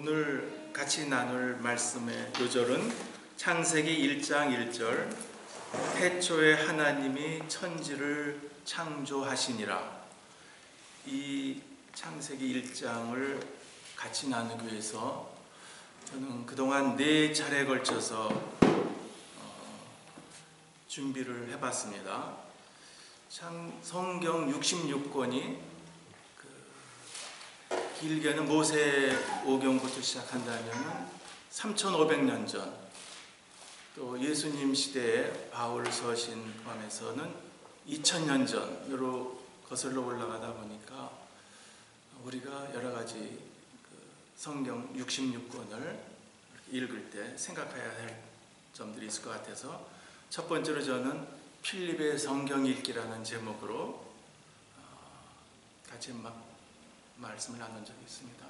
오늘 같이 나눌 말씀의 요절은 창세기 1장 1절 태초에 하나님이 천지를 창조하시니라. 이 창세기 1장을 같이 나누기 위해서 저는 그동안 4차례에 걸쳐서 준비를 해봤습니다. 성경 66권이 길게는 모세오경부터 시작한다면 3500년 전, 또 예수님 시대에 바울 서신 포함해서는 2000년 전으로 거슬러 올라가다 보니까 우리가 여러 가지 성경 66권을 읽을 때 생각해야 할 점들이 있을 것 같아서 첫 번째로 저는 필립의 성경 읽기라는 제목으로 같이 말씀을 나눈 적이 있습니다.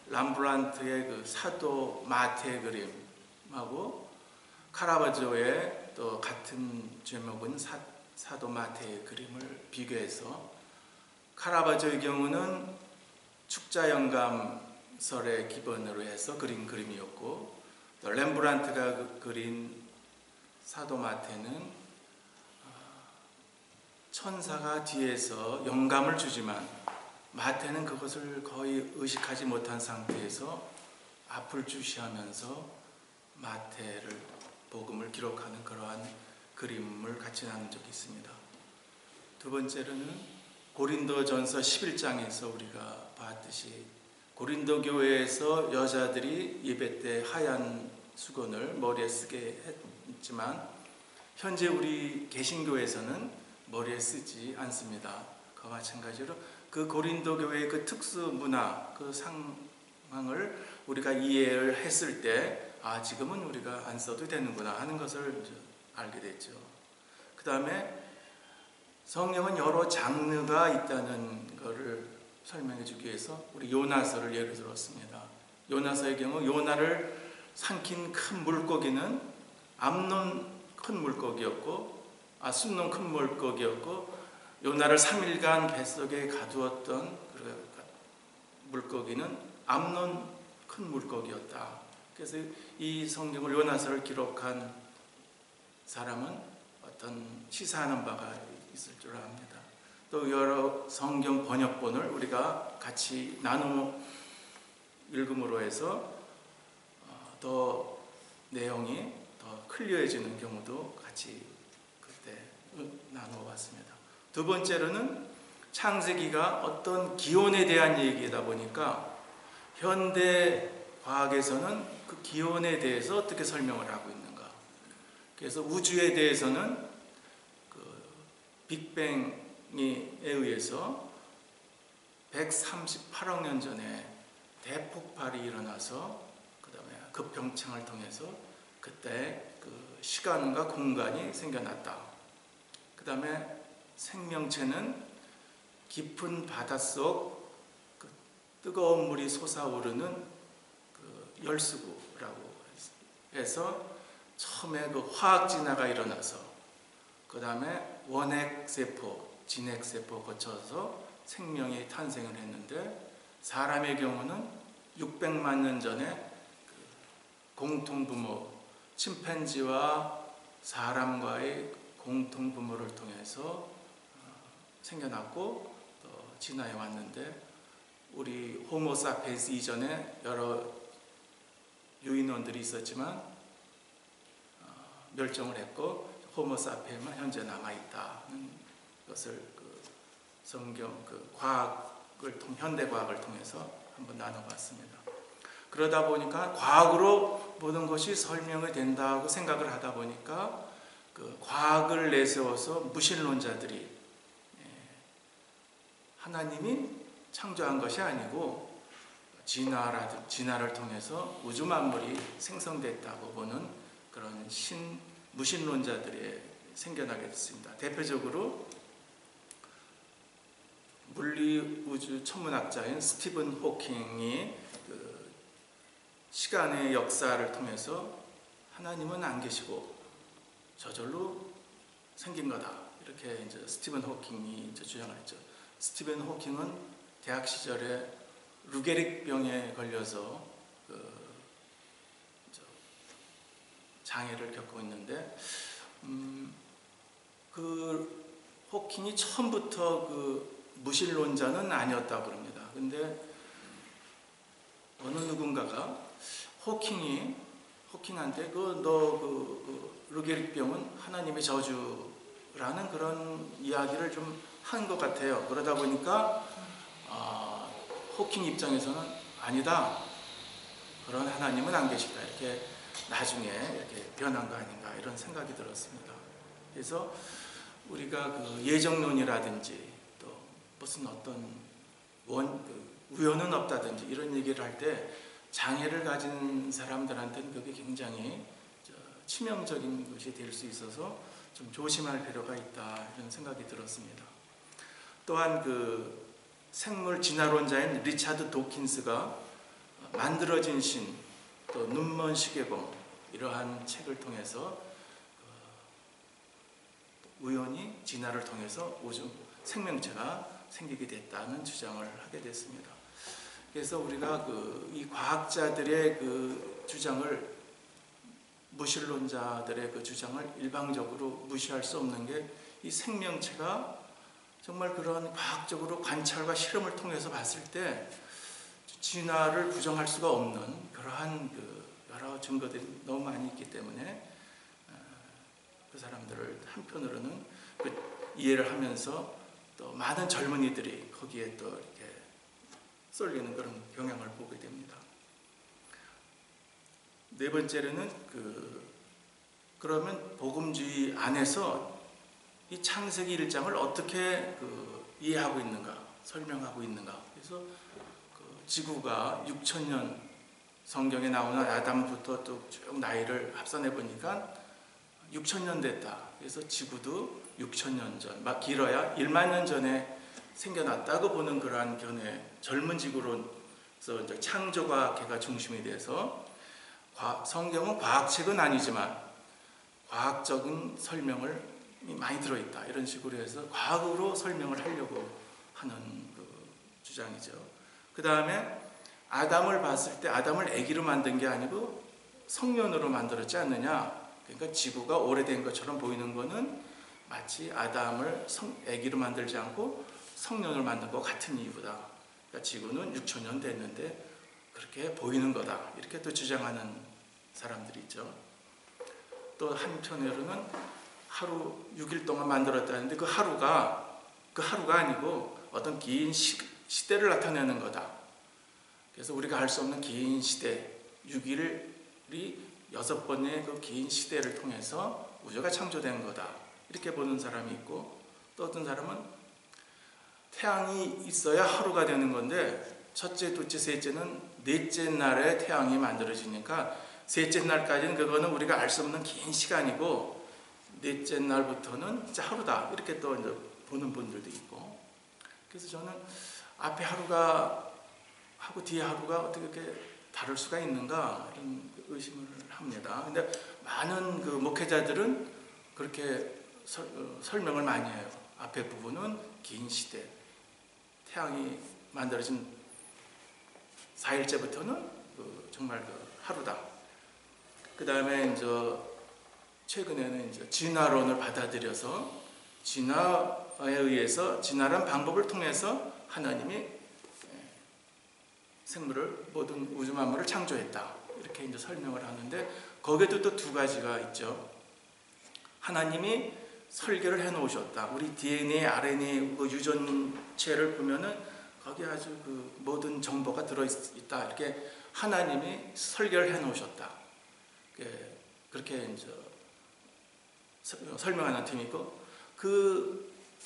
람브란트의 그 사도 마태 그림하고 카라바조의 또 같은 제목은 사도 마태의 그림을 비교해서 카라바조의 경우는 축자영감설의 기본으로 해서 그린 그림이었고 또 렘브란트가 그린 사도 마태는 천사가 뒤에서 영감을 주지만 마태는 그것을 거의 의식하지 못한 상태에서 앞을 주시하면서 마태를 복음을 기록하는 그러한 그림을 같이 나눈 적이 있습니다. 두 번째로는 고린도전서 11장에서 우리가 봤듯이 고린도 교회에서 여자들이 예배 때 하얀 수건을 머리에 쓰게 했지만 현재 우리 개신교에서는 머리에 쓰지 않습니다. 그와 마찬가지로 그 고린도 교회의 그 특수 문화, 그 상황을 우리가 이해를 했을 때 지금은 우리가 안 써도 되는구나 하는 것을 알게 됐죠. 그 다음에 성경은 여러 장르가 있다는 것을 설명해 주기 위해서 우리 요나서를 예를 들었습니다. 요나서의 경우 요나를 삼킨 큰 물고기는 암논 큰 물고기였고 순놈 큰 물고기였고 요나를 3일간 뱃속에 가두었던 물고기는 암논 큰 물고기였다. 그래서 이 성경을 요나서를 기록한 사람은 어떤 시사하는 바가 있을 줄 압니다. 또 여러 성경 번역본을 우리가 같이 나누어 읽음으로 해서 더 내용이 더 클리어해지는 경우도 같이 그때 나누어 봤습니다. 두 번째로는 창세기가 어떤 기원에 대한 얘기이다 보니까 현대 과학에서는 그 기원에 대해서 어떻게 설명을 하고 있는가. 그래서 우주에 대해서는 그 빅뱅에 의해서 138억 년 전에 대폭발이 일어나서 그 다음에 급병창을 통해서 그때 그 시간과 공간이 생겨났다. 그 다음에 생명체는 깊은 바닷속 그 뜨거운 물이 솟아오르는 그 열수구라고 해서 처음에 그 화학 진화가 일어나서 그 다음에 원핵세포, 진핵세포 거쳐서 생명이 탄생을 했는데 사람의 경우는 600만 년 전에 그 공통부모, 침팬지와 사람과의 공통부모를 통해서 생겨났고 또 진화해 왔는데 우리 호모사피엔스 이전에 여러 유인원들이 있었지만 멸종을 했고 호모사피엔만 현재 남아있다는 것을 그 성경 현대 과학을 통해서 한번 나눠봤습니다. 그러다 보니까 과학으로 모든 것이 설명이 된다고 생각을 하다 보니까 그 과학을 내세워서 무신론자들이 하나님이 창조한 것이 아니고 진화를 통해서 우주 만물이 생성됐다고 보는 그런 무신론자들이 생겨나게 됐습니다. 대표적으로 물리 우주 천문학자인 스티븐 호킹이 그 시간의 역사를 통해서 하나님은 안 계시고 저절로 생긴 거다. 이렇게 이제 스티븐 호킹이 이제 주장했죠. 스티븐 호킹은 대학 시절에 루게릭병에 걸려서 장애를 겪고 있는데, 그 호킹이 처음부터 무신론자는 아니었다고 그럽니다. 근데 어느 누군가가 호킹한테 르게릭병은 하나님의 저주라는 그런 이야기를 좀 한 것 같아요. 그러다 보니까 호킹 입장에서는 아니다, 그런 하나님은 안 계시다, 이렇게 나중에 이렇게 변한 거 아닌가, 이런 생각이 들었습니다. 그래서 우리가 예정론이라든지 또 무슨 어떤 우연은 없다든지 이런 얘기를 할 때 장애를 가진 사람들한테는 그게 굉장히 치명적인 것이 될 수 있어서 좀 조심할 필요가 있다, 이런 생각이 들었습니다. 또한 생물 진화론자인 리차드 도킨스가 만들어진 신, 또 눈먼 시계공, 이러한 책을 통해서 우연히 진화를 통해서 우주 생명체가 생기게 됐다는 주장을 하게 됐습니다. 그래서 우리가 이 과학자들의 주장을, 무신론자들의 주장을 일방적으로 무시할 수 없는 게, 이 생명체가 정말 그런 과학적으로 관찰과 실험을 통해서 봤을 때 진화를 부정할 수가 없는 그러한 여러 증거들이 너무 많이 있기 때문에 그 사람들을 한편으로는 이해를 하면서 또 많은 젊은이들이 거기에 또 이렇게 쏠리는 그런 경향을 보게 됩니다. 네 번째로는 그러면 복음주의 안에서 이 창세기 1장을 어떻게 이해하고 있는가, 설명하고 있는가. 그래서 지구가 6천년, 성경에 나오는 아담부터 또 쭉 나이를 합산해 보니까 6천년 됐다. 그래서 지구도 6천년 전, 길어야 1만 년 전에 생겨났다고 보는 그러한 견해, 젊은 지구로서 이제 창조과학회가 중심이 돼서 성경은 과학책은 아니지만 과학적인 설명을 많이 들어있다, 이런 식으로 해서 과학으로 설명을 하려고 하는 주장이죠. 그 다음에 아담을 봤을 때 아담을 아기로 만든 게 아니고 성년으로 만들었지 않느냐. 그러니까 지구가 오래된 것처럼 보이는 거는 마치 아담을 아기로 만들지 않고 성년으로 만든 것 같은 이유다. 그러니까 지구는 6천년 됐는데 그렇게 보이는 거다, 이렇게 또 주장하는 사람들이 있죠. 또 한편으로는 하루 6일 동안 만들었다는데 그 하루가 아니고 어떤 긴 시대를 나타내는 거다. 그래서 우리가 알 수 없는 긴 시대, 6일이 6번의 긴 시대를 통해서 우주가 창조된 거다, 이렇게 보는 사람이 있고, 또 어떤 사람은 태양이 있어야 하루가 되는 건데 첫째, 둘째, 셋째는 넷째 날에 태양이 만들어지니까 셋째 날까지는 그거는 우리가 알 수 없는 긴 시간이고 넷째 날부터는 진짜 하루다, 이렇게 또 이제 보는 분들도 있고. 그래서 저는 앞에 하루가 하고 뒤에 하루가 어떻게 이렇게 다를 수가 있는가, 이런 의심을 합니다. 근데 많은 목회자들은 그렇게 설명을 많이 해요. 앞에 부분은 긴 시대, 태양이 만들어진 4일째부터는 정말 하루다. 그 다음에 이제 최근에는 이제 진화론을 받아들여서 진화에 의해서, 진화란 방법을 통해서 하나님이 생물을, 모든 우주 만물을 창조했다, 이렇게 이제 설명을 하는데, 거기에도 또 두 가지가 있죠. 하나님이 설계를 해 놓으셨다. 우리 DNA, RNA 유전체를 보면은 거기에 아주 모든 정보가 들어있다, 이렇게 하나님이 설계를 해 놓으셨다. 그렇게 이제 설명하는 팀이 있고,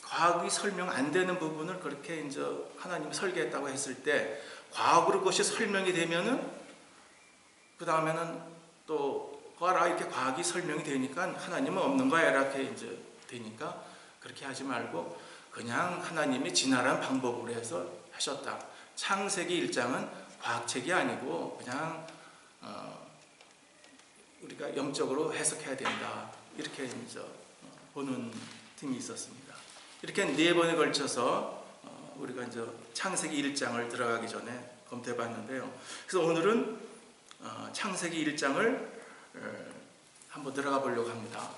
과학이 설명 안 되는 부분을 그렇게 이제 하나님이 설계했다고 했을 때, 과학으로 그것이 설명이 되면은 그 다음에는 또 이렇게 과학이 설명이 되니까 하나님은 없는 거야, 이렇게 이제 되니까 그렇게 하지 말고 그냥 하나님이 진화란 방법으로 해서 하셨다. 창세기 1장은 과학책이 아니고 그냥 우리가 영적으로 해석해야 된다, 이렇게 이제 보는 팀이 있었습니다. 이렇게 4번에 걸쳐서 우리가 이제 창세기 1장을 들어가기 전에 검토해 봤는데요. 그래서 오늘은 창세기 1장을 한번 들어가 보려고 합니다.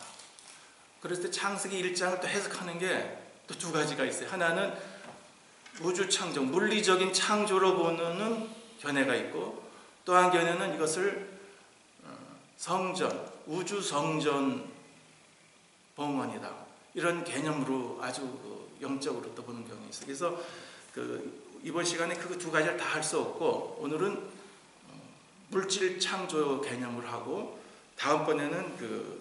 그랬을 때 창세기 1장을 또 해석하는 게 또 두 가지가 있어요. 하나는 우주 창조, 물리적인 창조로 보는 견해가 있고, 또 한 견해는 이것을 성전, 우주 성전 봉헌이다, 이런 개념으로 아주 영적으로 또 보는 경향이 있어요. 그래서 이번 시간에 그 두 가지를 다 할 수 없고, 오늘은 물질 창조 개념을 하고, 다음번에는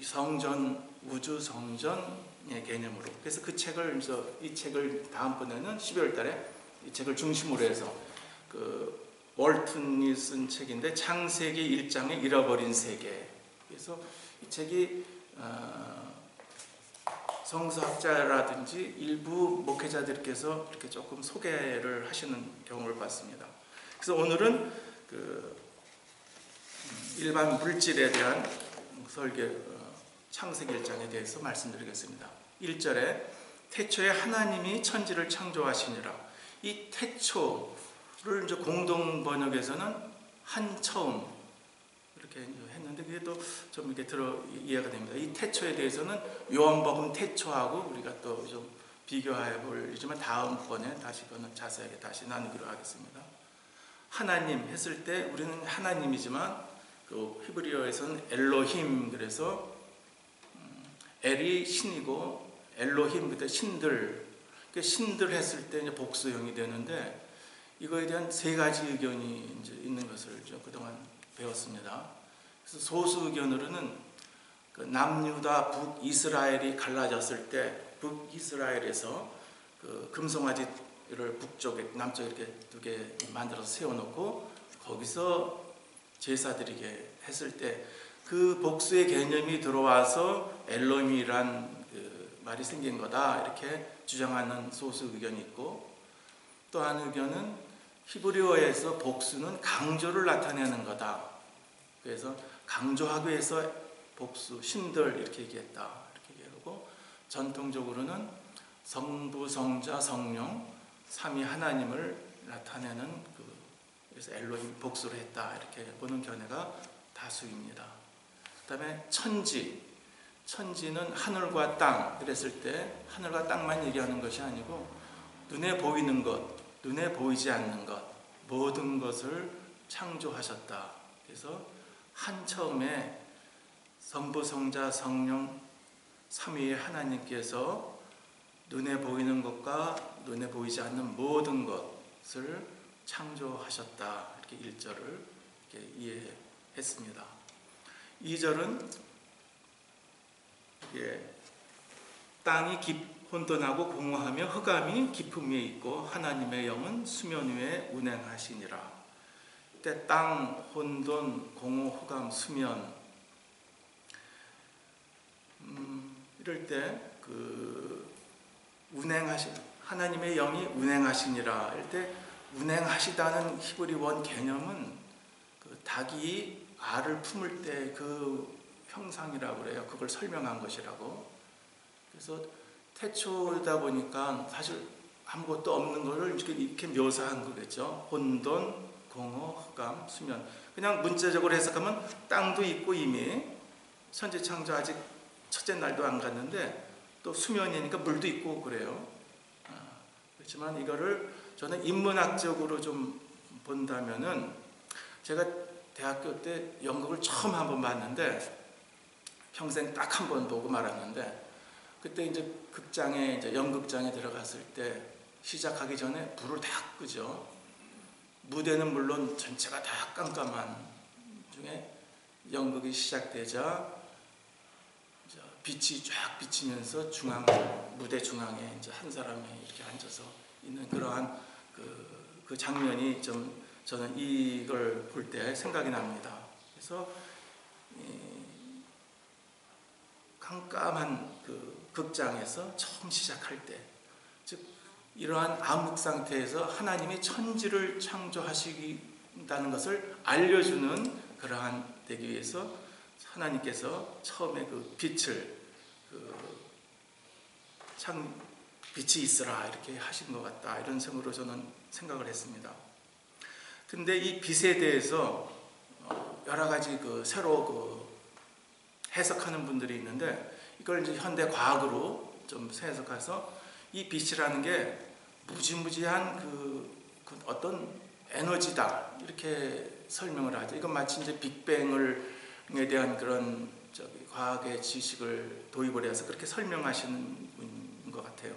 성전, 우주 성전의 개념으로. 그래서 이 책을 다음번에는 12월 달에 이 책을 중심으로 해서 월튼이 쓴 책인데, 창세기 1장의 잃어버린 세계. 그래서 이 책이 성서학자라든지 일부 목회자들께서 이렇게 조금 소개를 하시는 경우를 봤습니다. 그래서 오늘은 일반 물질에 대한 설계, 창세기 1장에 대해서 말씀드리겠습니다. 1절에 태초에 하나님이 천지를 창조하시니라. 이 태초를 이제 공동 번역에서는 한 처음 이렇게 했는데, 그게 또 좀 이렇게 이해가 됩니다. 이 태초에 대해서는 요한복음 태초하고 우리가 또 좀 비교해 보려지만 다음번에 다시 그거는 자세하게 다시 나누기로 하겠습니다. 하나님 했을 때 우리는 하나님이지만 히브리어에서는 엘로힘, 그래서 엘이 신이고 엘로힘 그때 신들, 신들 했을 때 이제 복수형이 되는데, 이거에 대한 세 가지 의견이 이제 있는 것을 좀 그동안 배웠습니다. 그래서 소수 의견으로는 남유다 북이스라엘이 갈라졌을 때 북이스라엘에서 금송아지를 북쪽에 남쪽에 이렇게 두 개 만들어서 세워놓고 거기서 제사드리게 했을 때 그 복수의 개념이 들어와서 엘로힘이란 말이 생긴 거다, 이렇게 주장하는 소수 의견이 있고, 또 한 의견은 히브리어에서 복수는 강조를 나타내는 거다, 그래서 강조하기 위해서 복수, 신들 이렇게 얘기했다, 이렇게 얘기하고, 전통적으로는 성부, 성자, 성령 삼위 하나님을 나타내는 그래서 엘로힘 복수를 했다, 이렇게 보는 견해가 다수입니다. 그 다음에 천지는 하늘과 땅 그랬을 때 하늘과 땅만 얘기하는 것이 아니고 눈에 보이는 것, 눈에 보이지 않는 것, 모든 것을 창조하셨다. 그래서 한 처음에 성부, 성자, 성령 삼위의 하나님께서 눈에 보이는 것과 눈에 보이지 않는 모든 것을 창조하셨다, 이렇게 1절을 이렇게 이해했습니다. 2절은 땅이 혼돈하고 공허하며 흑암이 깊음 위에 있고 하나님의 영은 수면 위에 운행하시니라. 그때 땅, 혼돈, 공허, 흑암, 수면, 이럴 때 하나님의 영이 운행하시니라. 이럴 때 운행하시다는 히브리 원 개념은 닭이 알을 품을 때 그 형상이라고 그래요. 그걸 설명한 것이라고. 그래서 태초다 보니까 사실 아무것도 없는 것을 이렇게 묘사한 거겠죠. 혼돈, 공허, 흑암, 수면. 그냥 문자적으로 해석하면 땅도 있고 이미 천지창조 아직 첫째 날도 안 갔는데 또 수면이니까 물도 있고 그래요. 그렇지만 이거를 저는 인문학적으로 좀 본다면은, 제가 대학교 때 연극을 처음 한번 봤는데 평생 딱 한 번 보고 말았는데, 그때 이제 연극장에 들어갔을 때 시작하기 전에 불을 다 끄죠. 무대는 물론 전체가 다 깜깜한 중에 연극이 시작되자 빛이 쫙 비치면서 무대 중앙에 이제 한 사람이 이렇게 앉아서 있는 그러한 그 장면이 저는 이걸 볼 때 생각이 납니다. 그래서 깜깜한 극장에서 처음 시작할 때, 즉 이러한 암흑 상태에서 하나님이 천지를 창조하시다는 것을 알려주는 그러한 되기 위해서 하나님께서 처음에 빛이 있으라 이렇게 하신 것 같다, 이런 생각으로 저는 생각을 했습니다. 근데 이 빛에 대해서 여러 가지 새로 해석하는 분들이 있는데, 이걸 이제 현대 과학으로 좀 해석해서 이 빛이라는 게 무지무지한 어떤 에너지다, 이렇게 설명을 하죠. 이건 마치 이제 빅뱅에 대한 그런 과학의 지식을 도입을 해서 그렇게 설명하시는 분인 것 같아요.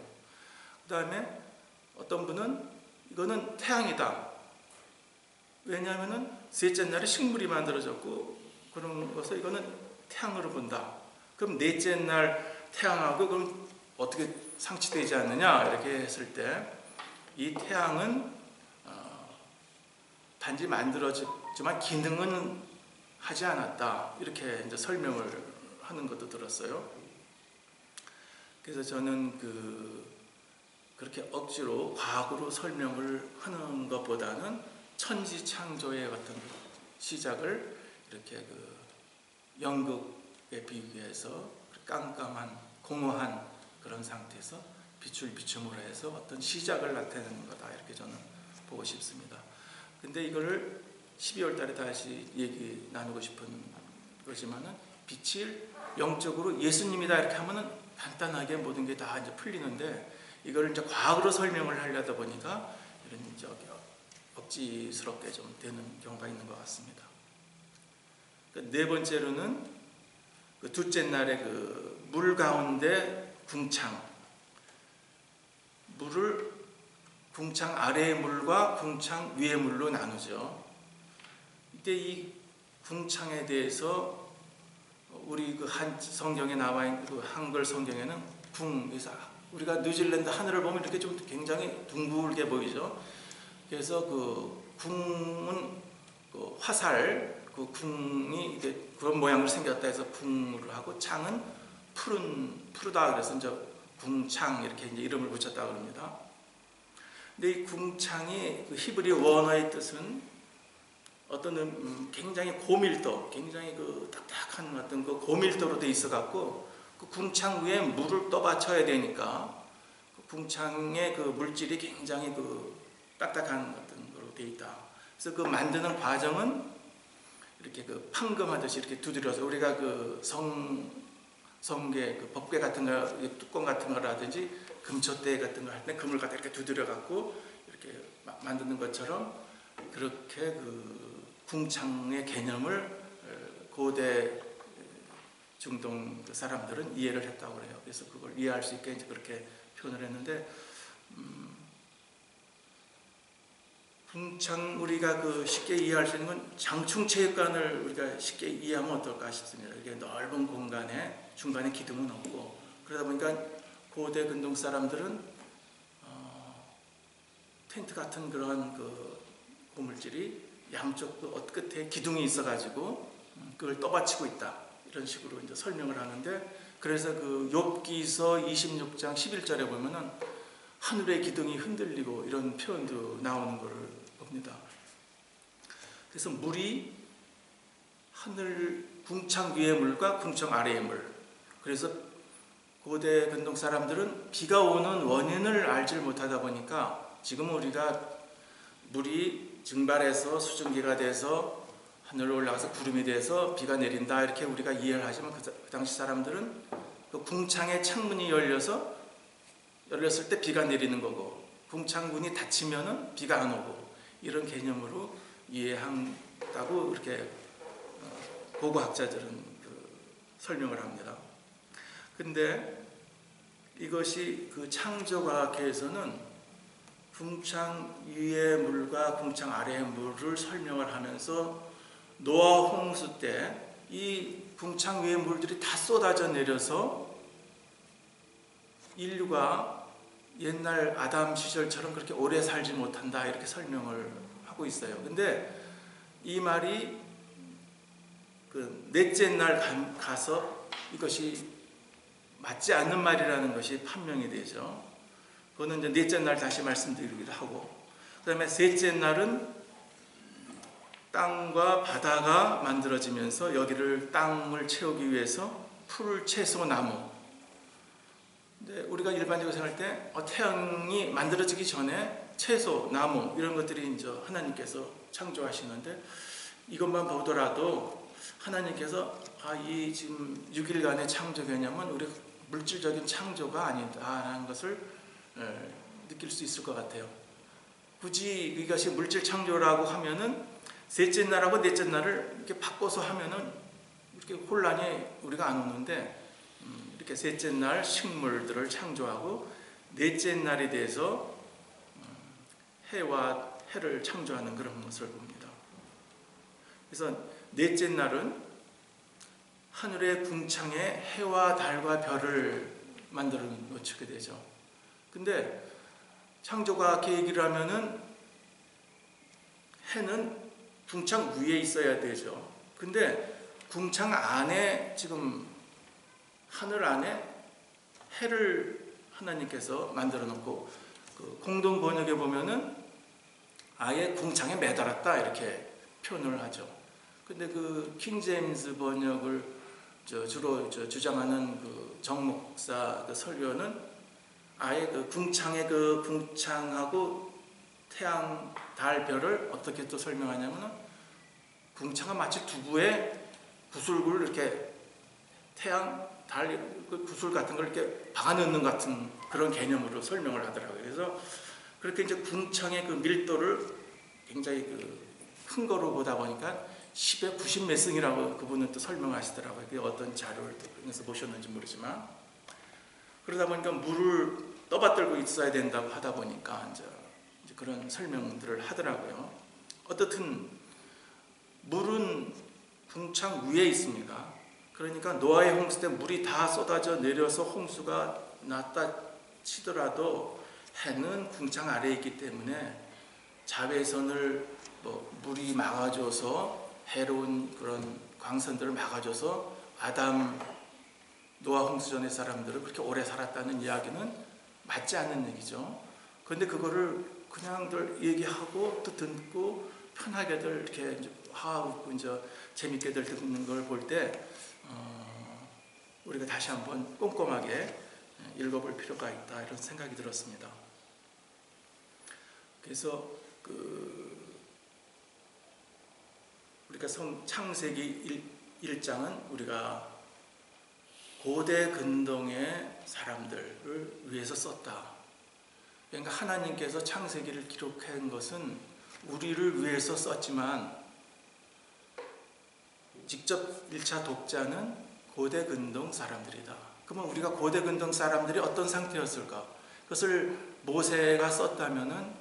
그 다음에 어떤 분은 이거는 태양이다. 왜냐하면은 셋째 날에 식물이 만들어졌고 그런 것을 이거는 태양으로 본다. 그럼 넷째 날 태양하고 그럼 어떻게 상치되지 않느냐, 이렇게 했을 때 이 태양은 단지 만들어졌지만 기능은 하지 않았다, 이렇게 이제 설명을 하는 것도 들었어요. 그래서 저는 그렇게 억지로 과학으로 설명을 하는 것보다는 천지 창조의 어떤 시작을 이렇게 연극에 비교해서 깜깜한 공허한 그런 상태에서 빛을 비춤으로 해서 어떤 시작을 나타내는 거다, 이렇게 저는 보고 싶습니다. 근데 이거를 12월 달에 다시 얘기 나누고 싶은 거지만은, 빛이 영적으로 예수님이다 이렇게 하면은 간단하게 모든 게 다 이제 풀리는데, 이걸 이제 과학으로 설명을 하려다 보니까 이런 억지스럽게 좀 되는 경우가 있는 것 같습니다. 네 번째로는 둘째 날에 물 가운데 궁창, 물을 궁창 아래의 물과 궁창 위의 물로 나누죠. 이때 이 궁창에 대해서 우리 한 성경에 나와 있는 한글 성경에는 우리가 뉴질랜드 하늘을 보면 이렇게 좀 굉장히 둥글게 보이죠. 그래서 궁은 화살, 궁이 이제 그런 모양으로 생겼다 해서 궁을 하고, 창은 푸르다 그래서 이제 궁창, 이렇게 이제 이름을 붙였다고 합니다. 근데 이 궁창이 히브리 원어의 뜻은 어떤 굉장히 고밀도, 굉장히 딱딱한 어떤 고밀도로 돼 있어 갖고, 궁창 위에 물을 떠받쳐야 되니까 궁창의 물질이 굉장히 딱딱한 어떤 거로 돼 있다. 그래서 만드는 과정은 이렇게 판금하듯이 이렇게 두드려서, 우리가 성게 법궤 같은 거, 뚜껑 같은 거라든지 금촛대 같은 거 할 때 금을 갖다 이렇게 두드려 갖고 이렇게 만드는 것처럼, 그렇게 궁창의 개념을 고대 중동 사람들은 이해를 했다고 그래요. 그래서 그걸 이해할 수 있게 이제 그렇게 표현을 했는데, 궁창 우리가 쉽게 이해할 수 있는 건 장충체육관을 우리가 쉽게 이해하면 어떨까 싶습니다. 이게 넓은 공간에 중간에 기둥은 없고, 그러다 보니까 고대 근동 사람들은 텐트 같은 그런 고물질이 양쪽 끝에 기둥이 있어가지고 그걸 떠받치고 있다, 이런 식으로 이제 설명을 하는데, 그래서 욥기서 26장 11절에 보면은 하늘의 기둥이 흔들리고 이런 표현도 나오는 것을 봅니다. 그래서 물이 하늘 궁창 위의 물과 궁창 아래의 물, 그래서 고대 근동 사람들은 비가 오는 원인을 알지 못하다 보니까, 지금은 우리가 물이 증발해서 수증기가 돼서 하늘로 올라가서 구름이 돼서 비가 내린다, 이렇게 우리가 이해를 하지만, 그 당시 사람들은 궁창의 창문이 열렸을 때 비가 내리는 거고, 궁창문이 닫히면은 비가 안 오고, 이런 개념으로 이해한다고 이렇게 고고학자들은 설명을 합니다. 근데 이것이 창조과학에서는 궁창 위의 물과 궁창 아래의 물을 설명을 하면서, 노아 홍수 때 이 궁창 위의 물들이 다 쏟아져 내려서 인류가 옛날 아담 시절처럼 그렇게 오래 살지 못한다, 이렇게 설명을 하고 있어요. 근데 이 말이 넷째 날 가서 이것이 맞지 않는 말이라는 것이 판명이 되죠. 그거는 이제 넷째 날 다시 말씀드리기도 하고, 그 다음에 셋째 날은 땅과 바다가 만들어지면서 여기를 땅을 채우기 위해서 풀, 채소, 나무, 근데 우리가 일반적으로 생각할 때 태양이 만들어지기 전에 채소, 나무 이런 것들이 이제 하나님께서 창조하시는데 이것만 보더라도 하나님께서 이 지금 6일간의 창조 개념은 우리 물질적인 창조가 아니다라는 것을 느낄 수 있을 것 같아요. 굳이 이것이 물질 창조라고 하면은 셋째 날하고 넷째 날을 이렇게 바꿔서 하면은 이렇게 혼란이 우리가 안 오는데 이렇게 셋째 날 식물들을 창조하고 넷째 날에 대해서 해와 해를 창조하는 그런 것을 봅니다. 그래서 넷째 날은 하늘의 궁창에 해와 달과 별을 만들어 놓치게 되죠. 근데 창조가 계획이라면은 해는 궁창 위에 있어야 되죠. 근데 궁창 안에 지금 하늘 안에 해를 하나님께서 만들어 놓고 그 공동 번역에 보면은 아예 궁창에 매달았다 이렇게 표현을 하죠. 근데 그 킹제임스 번역을 주로 주장하는 그 정목사 그 설교는 아예 그 궁창하고 태양, 달, 별을 어떻게 또 설명하냐면은 궁창은 마치 두부에 구슬을 이렇게 태양, 달, 그 구슬 같은 걸 이렇게 박아넣는 같은 그런 개념으로 설명을 하더라고요. 그래서 그렇게 이제 궁창의 그 밀도를 굉장히 큰 거로 보다 보니까 10에 90 몇 승이라고 그분은 또 설명하시더라고요. 그게 어떤 자료를 통해서 보셨는지 모르지만 그러다 보니까 물을 떠받들고 있어야 된다고 하다 보니까 이제 그런 설명들을 하더라고요. 어떻든 물은 궁창 위에 있습니다. 그러니까 노아의 홍수 때 물이 다 쏟아져 내려서 홍수가 났다 치더라도 해는 궁창 아래에 있기 때문에 자외선을 물이 막아줘서 해로운 그런 광선들을 막아줘서 노아 홍수 전의 사람들은 그렇게 오래 살았다는 이야기는 맞지 않는 얘기죠. 그런데 그거를 그냥들 얘기하고 또 듣고 편하게들 이렇게 이제 웃고 이제 재밌게들 듣는 걸 볼 때 우리가 다시 한번 꼼꼼하게 읽어볼 필요가 있다 이런 생각이 들었습니다. 그래서 우리가 창세기 1장은 우리가 고대 근동의 사람들을 위해서 썼다. 그러니까 하나님께서 창세기를 기록한 것은 우리를 위해서 썼지만 직접 1차 독자는 고대 근동 사람들이다. 그러면 우리가 고대 근동 사람들이 어떤 상태였을까? 그것을 모세가 썼다면은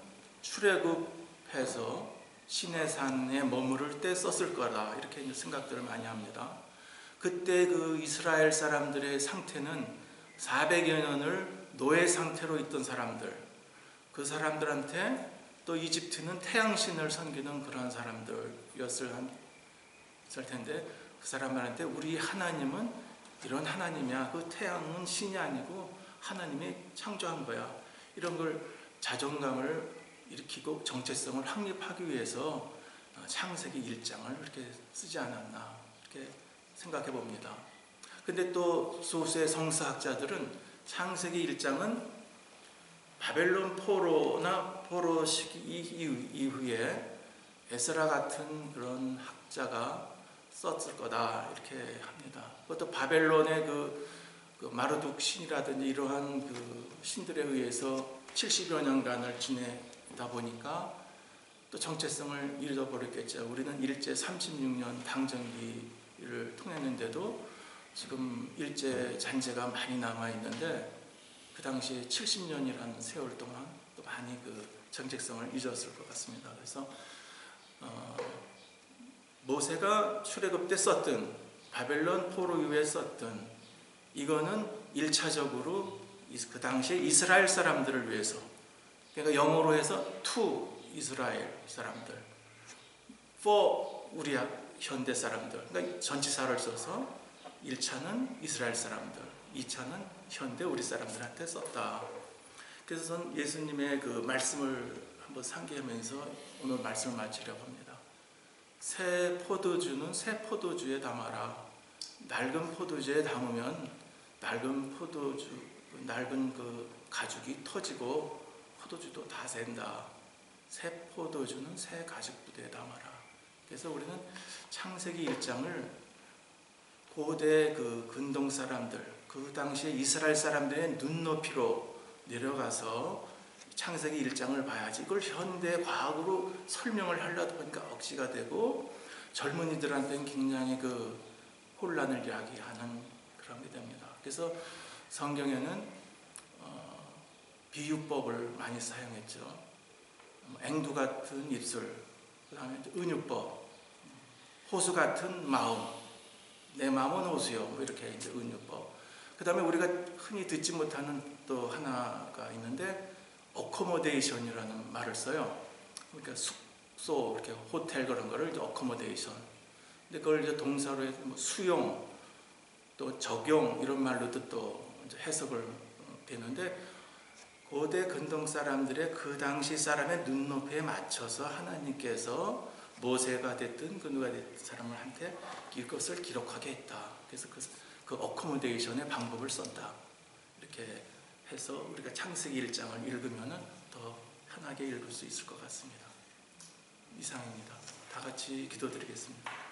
출애굽해서 시내산에 머무를 때 썼을 거다. 이렇게 생각들을 많이 합니다. 그때 그 이스라엘 사람들의 상태는 400여 년을 노예 상태로 있던 사람들, 그 사람들한테 또 이집트는 태양신을 섬기는 그런 사람들이었을 텐데 그 사람들한테 우리 하나님은 이런 하나님이야. 그 태양은 신이 아니고 하나님이 창조한 거야. 이런 걸 자존감을 일으키고 정체성을 확립하기 위해서 창세기 1장을 이렇게 쓰지 않았나 이렇게 생각해 봅니다. 근데 또 소수의 성서학자들은 창세기 1장은 바벨론 포로 시기 이후에 에스라 같은 그런 학자가 썼을 거다 이렇게 합니다. 그것도 바벨론의 그 마르둑 신이라든지 이러한 그 신들에 의해서 70여 년간을 지내다 보니까 또 정체성을 잃어버렸겠죠. 우리는 일제 36년 당정기를 통했는데도 지금 일제 잔재가 많이 남아 있는데 그 당시에 70년이라는 세월 동안 또 많이 그 정체성을 잊었을 것 같습니다. 그래서 모세가 출애굽 때 썼던 바벨론 포로 이후에 썼던 이거는 1차적으로 그 당시에 이스라엘 사람들을 위해서, 그러니까 영어로 해서 to 이스라엘 사람들, for 우리 현대 사람들, 그러니까 전치사를 써서 1차는 이스라엘 사람들, 2차는 현대 우리 사람들한테 썼다. 그래서 저는 예수님의 그 말씀을 한번 상기하면서 오늘 말씀을 마치려고 합니다. 새 포도주는 새 포도주에 담아라. 낡은 포도주에 담으면 낡은 포도주 낡은 그 가죽이 터지고 포도주도 다 샌다. 새 포도주는 새 가죽 부대에 담아라. 그래서 우리는 창세기 1장을 고대 그 근동 사람들, 그 당시에 이스라엘 사람들의 눈높이로 내려가서 창세기 1장을 봐야지 이걸 현대 과학으로 설명을 하려다 보니까 억지가 되고 젊은이들한테는 굉장히 그 혼란을 야기하는 그런 게 됩니다. 그래서 성경에는 비유법을 많이 사용했죠. 앵두 같은 입술, 그 다음에 은유법, 호수 같은 마음, 내 마음은 호수요, 뭐 이렇게 이제 은유법. 그 다음에 우리가 흔히 듣지 못하는 또 하나가 있는데 어코모데이션이라는 말을 써요. 그러니까 숙소, 이렇게 호텔 그런 거를 이제 어코모데이션. 근데 그걸 이제 동사로 해서 뭐 수용, 또 적용 이런 말로도 또 이제 해석을 되는데 고대 근동 사람들의 그 당시 사람의 눈높이에 맞춰서 하나님께서 모세가 됐든 그 누가 됐든 사람한테 이것을 기록하게 했다. 그래서 그 어코모데이션의 방법을 썼다. 이렇게 해서 우리가 창세기 1장을 읽으면 더 편하게 읽을 수 있을 것 같습니다. 이상입니다. 다 같이 기도드리겠습니다.